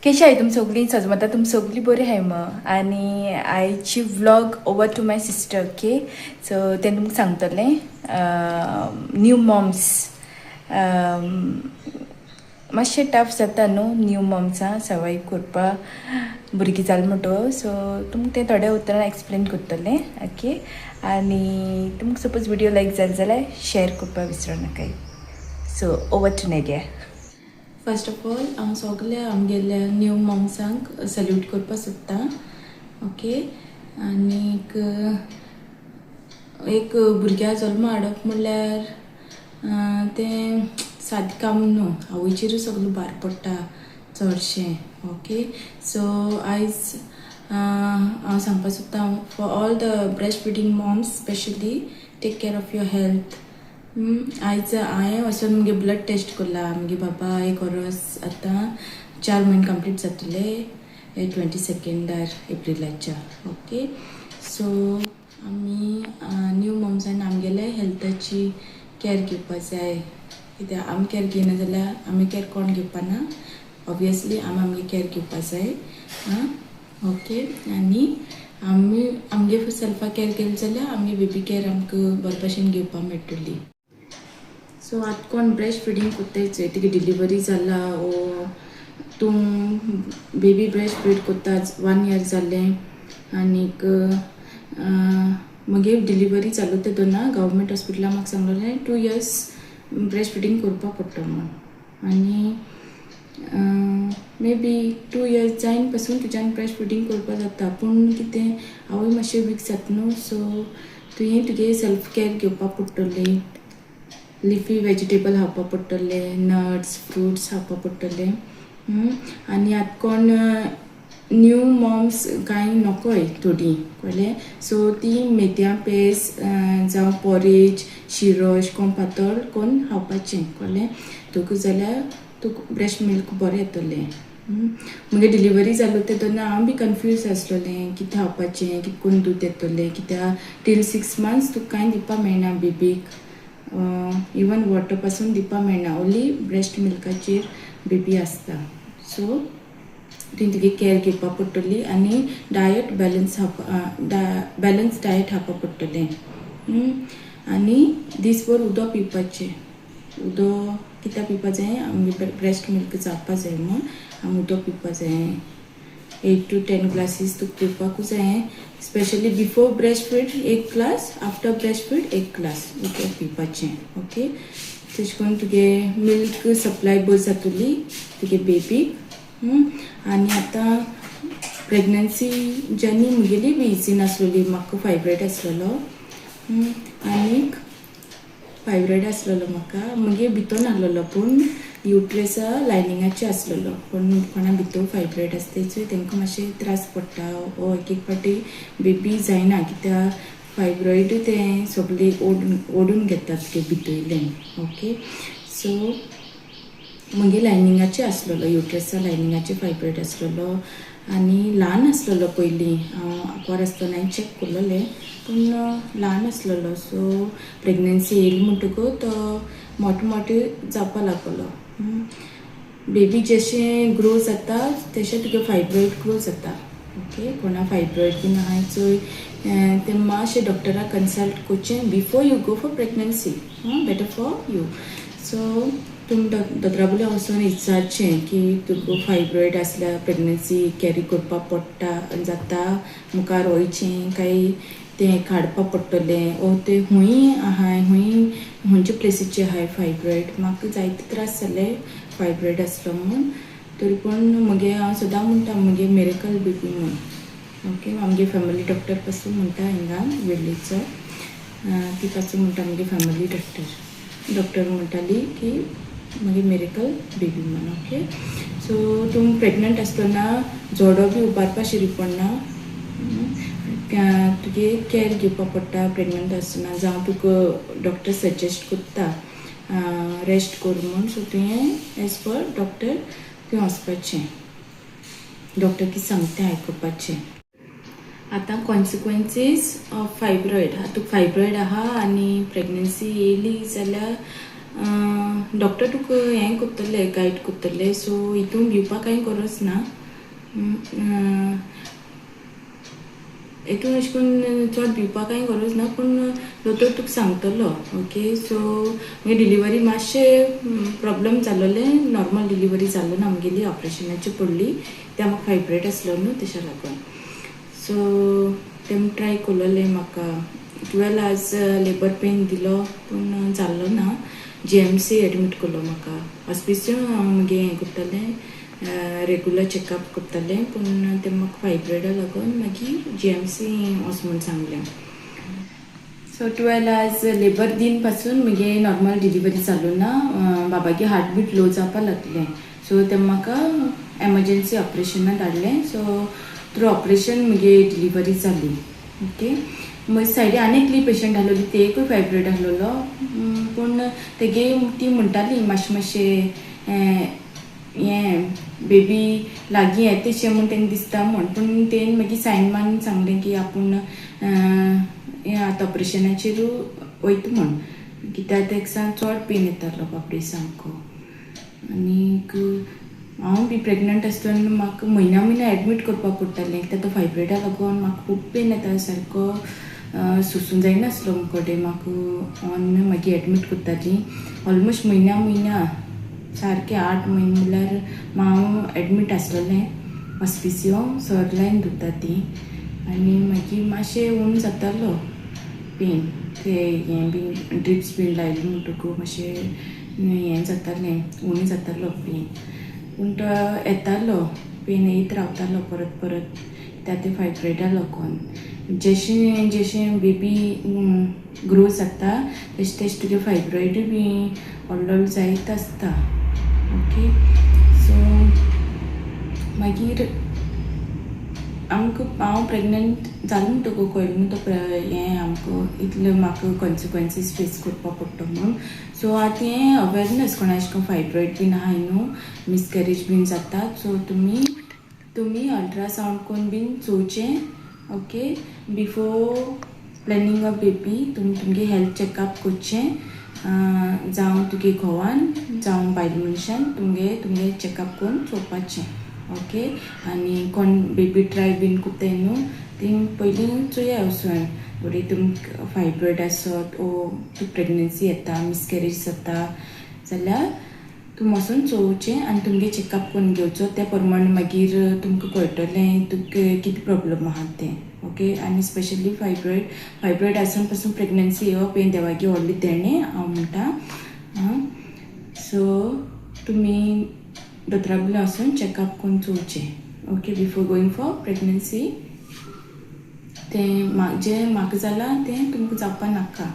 कशी आहे तुम्ही सगळी सजमता तुम्ही सगळी बरी आहे मग आणि आयची vlog over to my sister okay so ते तुमकां सांगतलें न्यू मॉम्स मातशें टफ जाता न्हू न्यू मॉम्सां सवाय करपा भुरगीं जाल म्हणटो सो तुमकां तें थोड्या उतरां एक्सप्लेन करतलें ओके आनी तुमकां सपोज व्हिडिओ लायक जाल जाल्यार शेअर करपा विसरूं नाकाय सो ओवर टू नेग्या. फर्स्ट ऑफ ऑल हांव सगल्या आमगेल्या न्यू मॉम्सांक सल्यूट करपा सोदतां ओके आनीक एक भुरग्या जल्म हाडप म्हणल्यार तें सादें काम न्हू आवयचेरूच सगळें भार पडटा चडशें ओके सो आयज हांव सांगपा सोदतां for all the breast feeding moms specially take care of your health. आयज हांवें वचून मुगे ब्लड टेस्ट करला मुगे बाबा एक वर्स आतां 4 म्हयने कंप्लीट जातले 22 एप्रिलाच्या ओके सो आमी न्यू मॉम्सान आमगेले हेल्थाची केअर घेवपा जाय कित्याक आमी केअर घेयना जाल्यार आमी केअर कोण घेवपा ना ऑब्वियसली आमी केअर घेवपा जाय ओके आनी आमी आमगे सेल्फा केअर केली जाल्यार आमगे बेबी केअर आमकां बरे भशेन घेवपा मेळटली. सो आतां कोण ब्रेस्ट फिडींग कोत्ताय चोय तुगे डिलिव्हरी जाला ओ तूं बेबी ब्रेस्ट फीड कोत्ता 1 year जालें आनीक मुगे डिलिव्हरी चालू तेदोना गव्हर्मेंट हॉस्पिटलान म्हाका सांगलेलें 2 years ब्रेस्ट फिडींग करपा पडटा म्हूण आनी मे बी 2 years जायन पासून तुज्यान ब्रेस्ट फिडींग करपा जाता पूण कितें आवय मातशें वीक जाता न्हू सो तुवें तुगे सेल्फ केअर घेवपा पडटली लिफी वेजिटेबल खावपा पडटले नट्स फ्रुट्स खावपा पडटले आनी आतां कोण न्यू मॉम्स कांय नकोय थोडी कळ्ळें सो ती मेथया पेज जावं पॉरेज शिरो अशें कोन्न पातळ कोन्न खावपाचें कळ्ळें तुका जाल्यार तुका ब्रेस्ट मिल्क बरें येतलें. मुगे डिलिव्हरी जालो तेदोना हांव बी कन्फ्यूज आसलोलें कितें खावपाचें कितें करून दूद येतलें कित्याक टील 6 months तुका कांय दिवपा मेळना बेबीक इवन वॉटर पासून दिवपा मेळना ओन्ली ब्रेस्ट मिल्काचेर बेबी आसता सो तुवें तुगे केअर घेवपा पडटली आनी डायट बॅलन्स डायट खावपा पडटलें आनी दिसभर उदक पिवपाचें उदक कित्याक पिवपा जाय आमगे ब्रेस्ट मिल्क जावपा जाय म्हूण आमी उदक पिवपा जाय 8 to 10 glasses तुका पिवपाकूच जाय specially before breast feed 1 glass after breast feed 1 glass उदक पिवपाचें ओके तशें करून तुगे मिल्क सप्लाय बरी जातली तुगे बेबीक आनी आतां pregnancy journey Mungeli be easy नासलोली म्हाका फायब्रॉयड आसलेलो आनीक फायब्रॉयड आसलेलो म्हाका मुगे भितर आहलेलो पूण युट्रसा लायनिंगाचे आसलेलो पूण कोणा भितर फायब्रॉयड आसता चोय तांकां मातशें त्रास पडटा ओ एक फावटी बेबी जायना कित्याक फायब्रॉयड तें सगळें ओडून घेतात ते भितरलें ओके सो मुगे लायनिंगाचे आसलेलो युट्रसा लायनिंगाचे फायब्रॉयड आसलेलो आनी ल्हान आसलेलो पयलीं हांव आंकवार आसतना हांवें चॅक केल्लोलें पूण ल्हान आसलेलो सो प्रेग्नन्सी येयली म्हणटकूच तो मोठो जावपा लागलो बेबी जशें ग्रो जाता तशें तुगे फायब्रॉयड ग्रो जाता ओके कोणा फायब्रॉयड बीन आहाय चोय तें मातशें डॉक्टराक कन्सल्ट करचें before you go for pregnancy better for you so तुमी दोतोरा बोल्या वचून विचारचें की तुका फायब्रॉयड आसल्यार प्रेग्नन्सी कॅरी करपा पडटा जाता मुखार वयचें काय तें काडपा पडटलें ओ तें हूंय आहाय खंयचे प्लेसीचे आहाय फायब्रॉयड म्हाका जायते त्रास जाले फायब्रॉयड आसलो म्हूण तरी पूण मुगे हांव सदां म्हणटा मुगे मिरेकल बेबी म्हूण ओके आमगे फॅमिली डॉक्टर पासून म्हणटा हिंगा वेल्लीचो ती पासून म्हणटा मुगे फॅमिली डॉक्टर म्हणटाली की मुगे मिरेकल बेबी म्हूण ओके सो तुमी प्रेग्नंट आसतना जोडो बी उबारपा शिरी पडना तुगे केअर घेवपा पडटा प्रेग्नंट आसतना जावं तुका डॉक्टर सजेस्ट करता रेस्ट कर म्हूण सो तुवें एज पर डॉक्टर तुवें वचपाचें डॉक्टर कितें सांगता तें आयकुपाचें. आतां कॉन्सिक्वेन्सीस ऑफ फायब्रॉयड तुका फायब्रॉयड आहा आनी प्रेग्नन्सी येयली जाल्यार डॉक्टर तुका हें करतले गायड करतले सो हितून भिवपाक कांय गरज ना हितून अशें करून चड भिवपाक कांय गरज ना पूण दोतोर तुका सांगतलो ओके सो मागीर डिलिव्हरी मातशें प्रॉब्लम जालोलें नॉर्मल डिलिव्हरी जालो ना आमगेली ऑपरेशनाची पडली त्या म्हाका फायब्रॉयड आसलो न्हू तेच्या लागून सो तेम ट्राय केलोलें म्हाका 12 hours लेबर पेन दिलो पूण जाल्लो ना GMC एडमीट केलो म्हाका हॉस्पिटल मुगे हें करतालें रेगुलर चॅकअप करतालें पूण तें म्हाका फायब्रॉयडा लागून मागीर GMC वच म्हूण सांगलें सो 12 hours लेबर दिन पासून मुगे नॉर्मल डिलिव्हरी जालो ना बाबागे हार्टबीट लो जावपा लागलें सो तें म्हाका एमर्जन्सी ऑपरेशनाक धाडलें सो थ्रू ऑपरेशन मुगे डिलिव्हरी जाली ओके म्हजे सायडी आनी एकली पेशंट आहलोली तेकूय फायब्रॉयड आहलोलो पूण तेगे ती म्हणटाली मातशें हें बेबी लागीं येतेशें म्हूण तेंका दिसता म्हूण पूण तेणें मागीर सायन मारून सांगलें की आपूण हें आतां ऑपरेशनाचेर वयता म्हूण कित्याक तेका चड पेन येतालो बाबडे सामको आनीक हांव बी प्रेग्नंट आसतना म्हाका म्हयन्या एडमीट करपाक पडटालें कित्याक तो फायब्रॉयडा लागून म्हाका खूब पेन येता सारको सोंसूंक जायनासलो मुकोडे म्हाका मागीर एडमीट करतालीं ऑलमोस्ट म्हयन्या सारकें 8 म्हयने म्हणल्यार हांव एडमीट आसलोलें हॉस्पिसियो सर लायन धरता ती आनी मागीर मातशें उण जातालो पेन ते हें बीन ड्रिप्स बीन लायली म्हणटकूच मातशें हें जातालें उणी जातालो पेन पूण तो येतालो पेन येत रावतालो परत त्या ते फायब्रॉयडा लागून जशें बेबी ग्रो जाता तशें तुगे फायब्रॉयड बी व्हडलो जायत आसता ओके सो मागीर हांव प्रेग्नंट जालें म्हणटकूच कळ्ळें न्हू तो हें आमकां इतले म्हाका कॉन्सिक्वन्सीस फेस करपाक पडटा म्हणून सो आतां हें अवेरनस कोणा अशें करून फायब्रॉयड बीन आहाय न्हू मिसकॅरेज बीन जातात सो तुमी अल्ट्रासावंड कोन्न बीन चोवचें okay before planning of baby तुमगे हेल्थ चॅकअप करचें जावं तुगे घोवान जावं बायल मनशान तुमगे चॅकअप करून चोवपाचें ओके आनी कोण बेबी ट्राय बीन कोत्ताय न्हू ती पयलीं चोया वचून फुडें तुमकां फायब्रॉयड आसत ओ तूं प्रेग्नन्सी येता मिसकॅरेज जाता जाल्यार तूं वचून चोवचें आनी तुमगे चॅकअप करून घेवचो त्या प्रमाणे मागीर तुमकां कळटलें तुका कितें प्रॉब्लम आहा तें ओके आनी स्पेशली फायब्रॉयड आसून पासून प्रेग्नन्सी येवप हें देवागे व्हडली देणें हांव म्हणटा सो तुमी दोतोरा बिला वचून चॅकअप करून चोवचें okay before going for pregnancy तें जें म्हाका जालां तें तुमकां जावपा नाका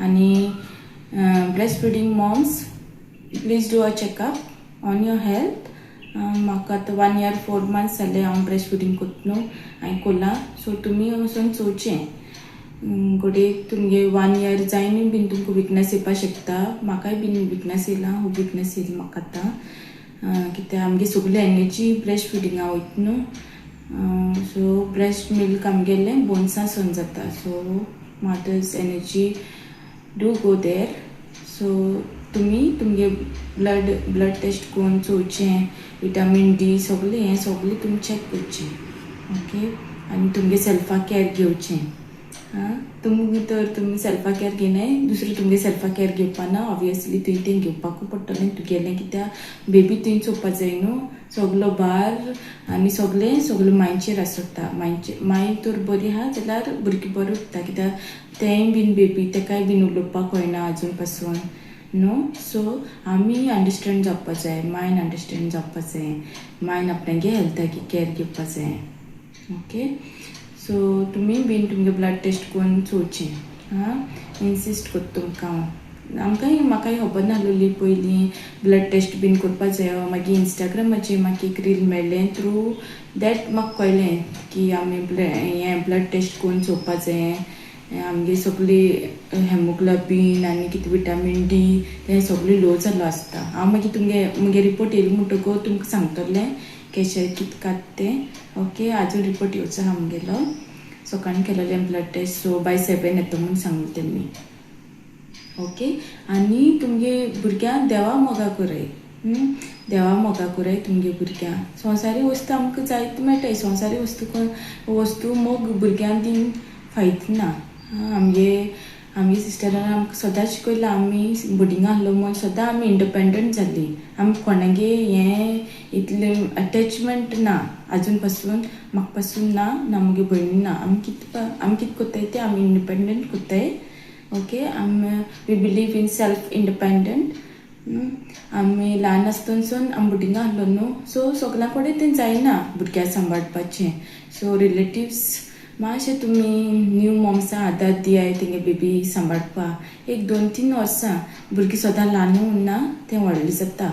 आनी breast feeding moms please do a checkup on your health म्हाका आतां 1 year 4 months जालें हांव ब्रेस्ट फिडींग कोत्ता न्हू हांवें कोला सो तुमी वचून चोवचें घोडये तुमगे 1 year जायन बीन तुमकां विकनस येवपा शकता म्हाकाय बीन विकनस येयला खूब विकनस येयली म्हाका आतां कित्याक आमगे सगळी एनर्जी ब्रेस्ट फिडिंगा वयता न्हू सो ब्रेस्ट मिल्क आमगेलें बोन्सा सोन जाता so mothers energy do go there so तुमी तुमगे ब्लड टेस्ट करून चोवचें विटामीन D सगळें हें सगळें तुमी चॅक करचें ओके आनी तुमगे सेल्फा केअर घेवचें तुमी सेल्फा केअर घेनाय दुसरें तुमगे सेल्फा केअर घेवपा ना ऑब्वियसली तुवें तें घेवपाकूच पडटलें तुगेलें कित्याक बेबी तुवें चोवपा जाय न्हू सगलो भार आनी सगळें मायचेर आसता माय तर बरी आहा जाल्यार भुरगीं बरें उरता कित्याक तेंय बीन बेबी तेकाय बीन उलोवपाक कळना आजून पासून न्हू सो आमी अंडरस्टँड जावपा जाय मायन अंडरस्टँड जावपा जाय मायन आपणागे हेल्थाची केअर घेवपा जाय ओके सो तुमी बीन तुमगे ब्लड टेस्ट करून चोवचें इन्सिस्ट कोत्ता तुमकां म्हाकाय खबर नासलोली पयलीं ब्लड टेस्ट बीन करपा जाय मागीर इंस्टाग्रामाचेर म्हाका एक रील मेळ्ळें थ्रू दॅट म्हाका कळ्ळें की आमी हें ब्लड टेस्ट करून चोवपा जाय आमगे सगळी हेमोग्लोबीन आनी कितें विटामीन D तें सगळें लो जालो आसता हांव मागीर मुगे रिपोर्ट येयलो म्हणटकूच तुमकां सांगतलें केशें कितें कात तें ओके आजून रिपोर्ट येवचो आहा मुगेलो सकाळीं केलोलें ब्लड टेस्ट सो बाय 7 येता म्हूण सांगलें तेमी ओके. आनी तुमगे भुरग्यांक देवा मोगा कोराय. देवा मोगा कोराय तुमगे भुरग्यांक. संवसारी वस्तू आमकां जायत मेळटाय. संवसारी वस्तू मोग भुरग्यांक दिवन फायदो ना. आमगे सिस्टरान आमकां सदां शिकयलां. आमी बोर्डिंगा आहलो म्हूण सदां आमी इंडिपेंडंट जाल्ली. आमी कोणागे इतलें अटॅचमेंट ना आजून पासून. म्हाका पासून ना म्हगे भयणी ना. आमी कितें कोत्ताय ते आमी इंडिपेंडंट कोत्ताय. Okay. We believe in self independent. आमी ल्हान आसतनसून आमी बोर्डिंगा आहलो न्हू. सो सगळ्यां कडेन तें जायना भुरग्यांक सांबाळपाचें. सो रिलेटिव्स मातशें तुमी न्यू मॉम्सां आदार दियाय तेंगे बेबी सांबाळपा. 1-2-3 वर्सां भुरगीं सदां ल्हानू उरना, तें व्हडलें जाता.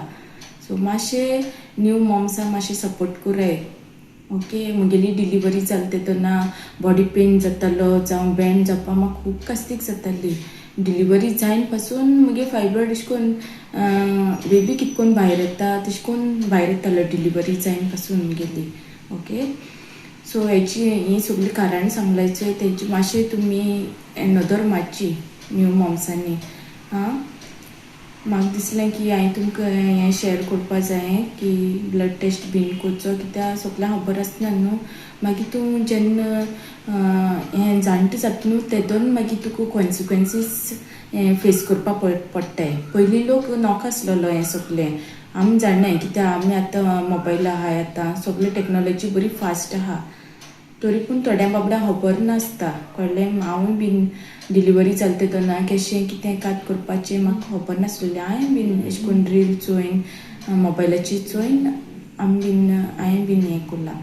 सो मातशें न्यू मॉम्सां मातशें सपोर्ट कोराय. ओके. म्हगेली डिलिव्हरी जाली तेदोना बॉडी पेन जातालो जावं बँड जावपा म्हाका खूब कास्तीक जाताली. डिलिव्हरी जायन पासून म्हगे फायब्रॉयड अशें करून बेबी कितकोन भायर येता तशें करून भायर येतालो डिलिव्हरी जायन पासून म्हगेली. ओके. सो ही सगळीं कारण सांगलायचो तेंची मातशें तुमी नदर मारची न्यू मॉम्सांनी. म्हाका दिसलें की हांवें तुमकां शेअर करपा जाय की ब्लड टेस्ट बीन करचो. कित्याक सगळ्यांक खबर आसना न्हू. मागीर तूं जेन्ना जाणटी जाता न्हू तेदोन मागीर तुका कॉन्सिक्वेन्सीस फेस करपा पडटाय. पयलीं लोक नॉक आसलेलो हें सगळें. आमी जाणाय कित्याक आमी आतां मोबायल आहाय. आतां सगळी टॅक्नोलॉजी बरी फास्ट आहा. तरी पूण थोड्या बाबड्यांक खबर नासता. कळ्ळें. हांवूय बीन डिलिव्हरी जाली तेदोना केशें कितें कात करपाचें म्हाका खबर नासलेलें. हांवें बीन अशें करून रील चोयन मोबायलाची चोयन हांवें बीन हें कोरलां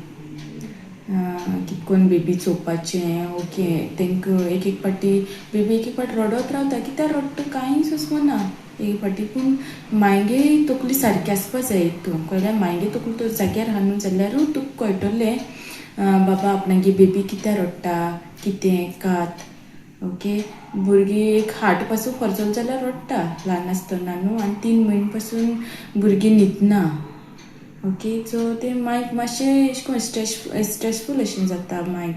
कितकोन बेबी चोवपाचें. ओके. तांकां एक पाटी बेबी एक पाटी रडत रावता. कित्याक रडटा कांय सुचमना एक पाटी. पूण मायगे तकली सारकी आसपा जाय हितून. कळ्ळें. मायगे तकली तो जाग्यार आहा न्हू जाल्यारूच तुका कळटलें बाबा आपणागे बेबी कित्याक रडटा कितें कात. ओके. भुरगीं एक हार्ट पासून खर्चलो जाल्यार रडटा ल्हान आसतना न्हू. आनी 3 म्हयने पासून भुरगीं न्हिदना. ओके. सो तें मायक मातशें अशें करून स्ट्रेसफूल अशें जाता मायक.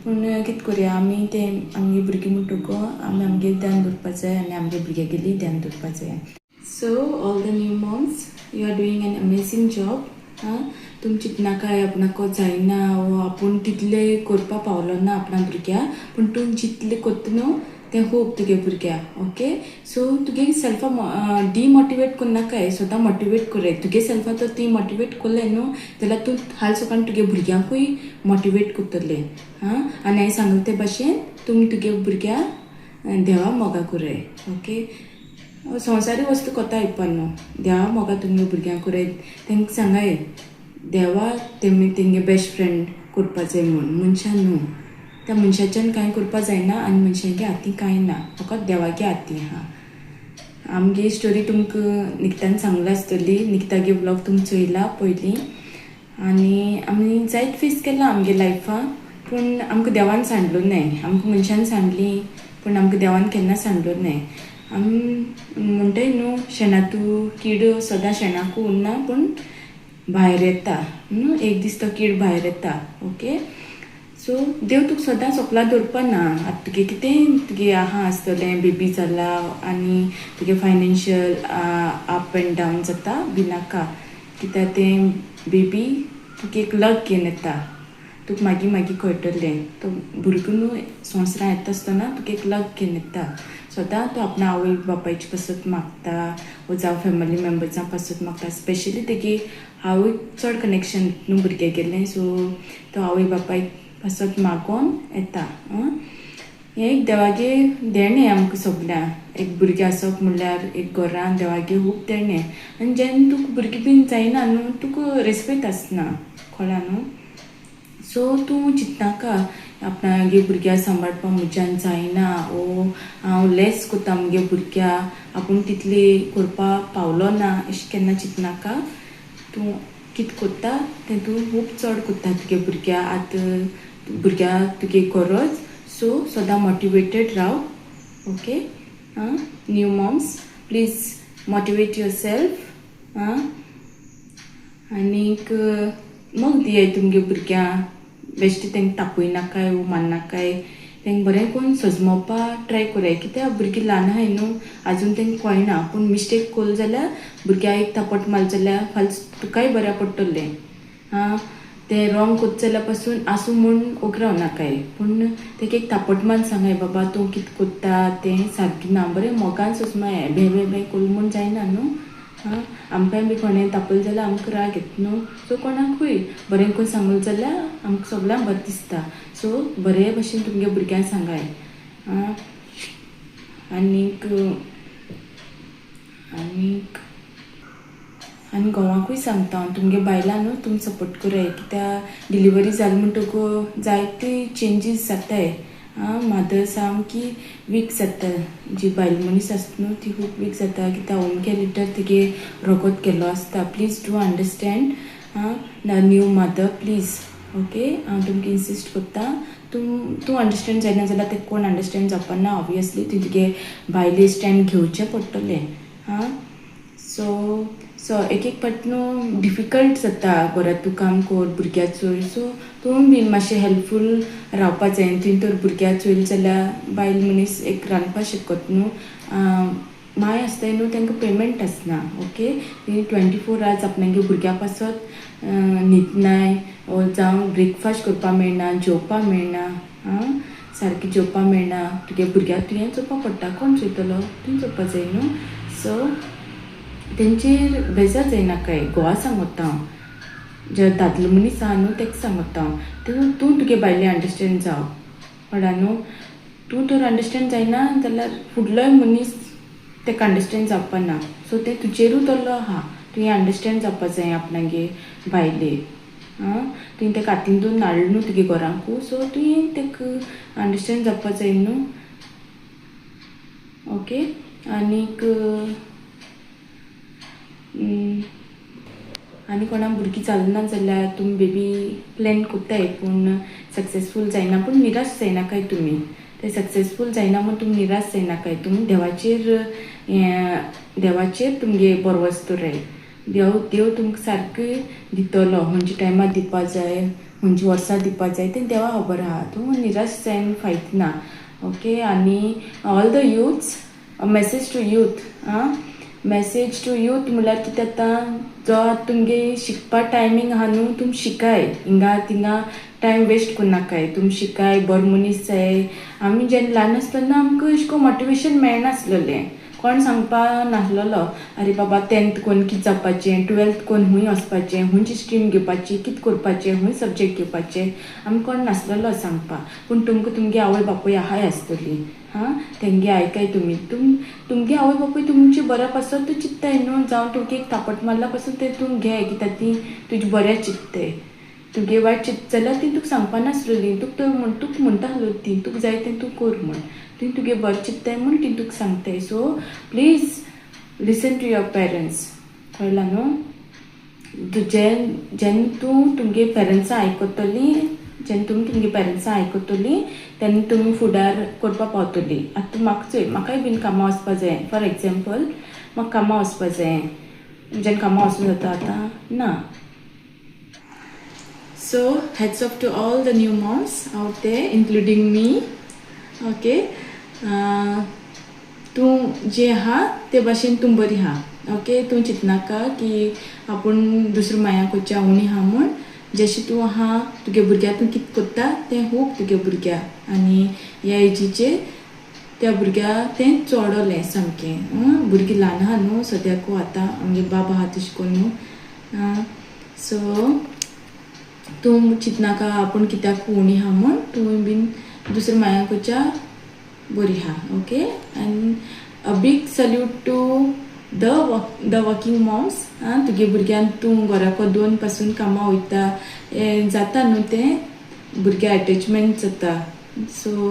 पूण कितें करया आमी तें आमगे भुरगीं म्हणटकू आमी आमगे ध्यान दवरपा जाय आनी आमगे भुरग्यागेली ध्यान दवरपा जाय. So all the new moms you are doing an amazing job. तुमी चिंतनाकाय आपणाको जायना वो आपूण तितलें करपा पावलो ना आपणा भुरग्याक. पूण तूं जितलें कोत्ता न्हू तें खूब तुगे भुरग्याक. ओके. सो तुगे सेल्फा डिमोटिवेट करनाकाय. सदां मोटिवेट कोराय. तुगे सेल्फा तो ती मोटिवेट कोरलें न्हू जाल्यार तूं हाल सकाळीं तुगे भुरग्यांकूय मोटिवेट कोत्तलें. आनी हांवें सांगलें ते भाशेन तुमी तुगे भुरग्याक देवा मोगा कोराय. ओके. संवसारी वस्तू कोता येवपा न्हू. देवा मोगा तुमगे भुरग्यांक कोराय. तांकां सांगाय देवा तेंगे बेस्ट फ्रेंड करपा जाय म्हूण. मनशान न्हू. त्या मनशाच्यान कांय करपा जायना आनी मनशांगे हातीं कांय ना. फकत देवागे हातीं आहा. आमगे स्टोरी तुमकां निकितान सांगला आसतली. निकितागे ब्लॉग तुमी चोयला पयलीं. आनी आमी जायत फेस केलां आमगे लायफान. पूण आमकां देवान सांडलो नाय. आमकां मनशान सांडली पूण आमकां देवान केन्ना सांडलो नाय. आमी म्हणटाय न्हू शेणातू कीड सदां शेणाकू उरना पूण भायर येता न्हू. एक दीस तो कीड भायर येता. ओके. सो देव तुका सदां सोंपला दवरपा ना. आतां तुगे कितें तुगे आहा आसतलें बेबी जाला आनी तुगे फायनान्शियल अप एंड डावन जाता भिनाका. कित्याक तें बेबी तुका एक लक घेवन येता. तुका मागीर कळटलें तो भुरगो न्हू संवसारान येता आसतना तुका एक लक घेवन येता. सदां तो आपणा आवय बापायची पासत मागता वो जावं फॅमिली मेम्बर्सां पासत मागता. स्पेशली तेगे आवय चड कनेक्शन न्हू भुरग्याक गेलें. सो तो आवय बापायक पासत मागोन येता. हें एक देवागे देणें आमकां सगल्यांक. एक भुरगें आसप म्हणल्यार एक घरान देवागे खूब देणें. आनी जेन्ना तुका भुरगीं बीन जायना न्हू तुका रेस्पेक्ट आसना. कळ्ळां न्हू. सो तूं चिंतनाका आपणागे भुरग्याक सांबाळपा म्हज्यान जायना वो हांव लेस कोत्ता म्हगे भुरग्याक आपूण तितली करपा पावलो ना अशें केन्ना चिंतनाका. तूं कितें कोत्ता तें तूं खूब चड कोत्ता तुगे भुरग्याक. आतां भुरग्याक तुगे गरज. सो सदां मोटिवेटेड राव. Okay. New moms please motivate yourself. आनीक मोग दियाय तुमगे भुरग्यांक. बेश्टें तांकां तापोय नाकाय वो मारनाकाय. तेंक बरें करून सजमोवपाक ट्राय कोराय कित्याक भुरगीं ल्हान आहाय न्हू आजून तेंक कळना पूण मिस्टेक कोल जाल्यार भुरग्याक एक थापट मारले जाल्यार फाल्यां तुकाय बऱ्या पडटलें हां तें रॉंग कोत जाल्यार पासून आसूं म्हूण ओग रावनाकाय पूण तेका एक थापट मारून सांगाय बाबा तूं कितें कोत्ता तें सारकें ना बरें मोगान सोजमाय भे भे भे कोल म्हूण जायना न्हू हां आमकांय बी कोणें तापयलें जाल्यार आमकां राग येता न्हू सो कोणाकूय बरें करून सांगलें जाल्यार आमकां सगळ्यांक बरें दिसता सो बरे भशेन तुमगे भुरग्यांक सांगाय आं आनीक आनी घोवाकूय सांगता हांव तुमगे बायलां न्हू तुमी सपोर्ट कराय कित्याक डिलिव्हरी जाली म्हणटकूच जायती चेंजीस जाताय आं मादर सामकी वीक जाता जी बायल मनीस आसता न्हू ती खूब वीक जाता कित्याक होम केअर लिटर तिगे रोगत केल्लो आसता please do understand ah new mother please okay हांव तुमकां इन्सिस्ट कोत्ता तूं अंडरस्टँड जायना जाल्यार तें कोण अंडरस्टँड जावपाना ऑब्वियसली तुगे बायले स्टँड घेवचें पडटलें हां सो एक पाट न्हू डिफिकल्ट जाता घरा तूं काम कोर भुरग्यां चोय सो तूं बीन मातशें हेल्पफूल रावपा जाय तुवें तर भुरग्यां चोयल जाल्यार बायल मनीस एक रांदपा शिकत न्हू माय आसताय न्हू तांकां पेमेंट आसना ओके ती 24 hours आपणागे भुरग्यां पासत न्हिदनाय जावं ब्रेकफास्ट करपा मेळना जेवपा मेळना आं सारकें जेवपा मेळना तुगे भुरग्याक तुवें चोवपा पडटा कोण चोयतलो तुवें चोवपा जाय न्हू सो तेंचेर बेजार जायनाकाय घोवा सांगता हांव जे दादलो मनीस आहा न्हू तेका सांगता हांव तूं तुगे बायले अंडरस्टँड जाव कळ्ळा न्हू तूं तर अंडरस्टँड जायना जाल्यार फुडलोय मनीस तेका अंडरस्टँड जावपाना सो तें तुजेरूच धरलो आहा तुवें अंडरस्टँड जावपा जाय आपणागे बायले आं तुवें तेका हातीन धरून हाडलो न्हू तुगे घरांकू सो तुवें तेका अंडरस्टँड जावपा जाय न्हू ओके आनीक आनी कोणा भुरगीं जालना जाल्यार तुमी बेबी प्लॅन कोत्ताय पूण सक्सेसफूल जायना पूण निराश जायनाकाय तुमी तें सक्सेसफूल जायना म्हूण तुमी निराश जायनाकाय तुमी देवाचेर तुमगे बरवस दवराय देव तुमकां सारकें दितलो खंयच्या टायमार दिवपा जाय खंयची वर्सां दिवपा जाय तें देवा खबर आहा तूं निराश जायन फायत ना ओके आनी all the youths message to youth message to youth म्हळ्यार कितें आतां जो तुमगे शिकपा टायमींग आहा न्हू तुमी शिकाय हिंगा थिंगा टायम वेस्ट करनाकाय तुमी शिकाय बरो मनीस जाय आमी जेन्ना ल्हान आसतना आमकां अशें करून मोटिवेशन मेळनासलेलें कोण सांगपा नासलेलो अरे बाबा 10th कोन्न कितें जावपाचें 12th कोन्न खूंय वचपाचें खंयची स्ट्रीम घेवपाची कितें करपाचें खंय सब्जेक्ट घेवपाचें आमकां कोण नासलेलो सांगपा पूण तुमकां तुमगे आवय बापूय आहाय आसतली हां तेंगे आयकाय तुमी तुमगे आवय बापूय तुमचे बऱ्या पासत तूं चित्ताय न्हू जावं तुका एक थापट मारला पासून तें तूं घे कित्याक ती तुजे बरें चित्ताय तुगे वायट चित्त जाल्यार ती तुका सांगपा नासलेली तुका म्हणटा आसलो ती तुका जाय तें तूं कर म्हण ती तुगे बरें चित्ताय म्हूण ती तुका सांगताय so please listen to your parents कळ्ळां न्हू जेन्ना तूं तुमगे पेरंट्सां आयकतली जेन्ना तुमी तुमगे पेरंट्सां आयकतली तेन्ना तुमी फुडार करपा पावतली आतां म्हाकाय बीन कामां वचपा जाय फॉर एग्जाम्पल म्हाका कामां वचपा जाय जेन्ना कामां वचूं जाता आतां ना So heads off to all the new moms out there including me okay तूं जे आहा ते भाशेन तूं बरी आहा ओके तूं चिंतनाका की आपूण दुसऱ्या मायाक वच्चा उणी आहा म्हूण जशें तूं आहा तुगे भुरग्याक तूं कितें कोत्ता तें खूब तुगे भुरग्याक आनी ह्या एजीचेर त्या भुरग्याक तें चोडोलें सामकें भुरगीं ल्हान आहा न्हू सद्याकू आतां आमगे बाबा आहा तशें करून न्हू सो तूं चिंतनाका आपूण कित्याक उणी आहा म्हूण तुवें बीन दुसऱ्या मायाक वच्चा बरी आहा okay and a big salute to the working moms तुगे भुरग्यांक तूं घराको 2 पासून कामां वयता हें जाता न्हू तें भुरग्यां एटेचमेंट जाता सो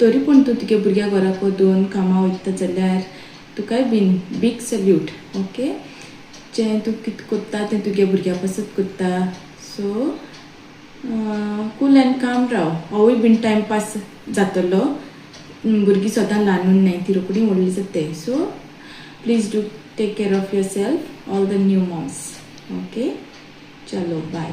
तरी पूण तूं तुगे भुरग्या घराको 2 कामां वयता जाल्यार तुकाय बीन बीग सल्यूट ओके जें तूं कितें कोत्ता तें तुगे भुरग्या पासत कोत्ता सो कूल एंड काम राव होवूय बीन टायमपास जातलो भुरगीं सदां ल्हान उरनाय ती रोखडी व्हडली जाताय so please do take care of yourself all the new moms okay चलो बाय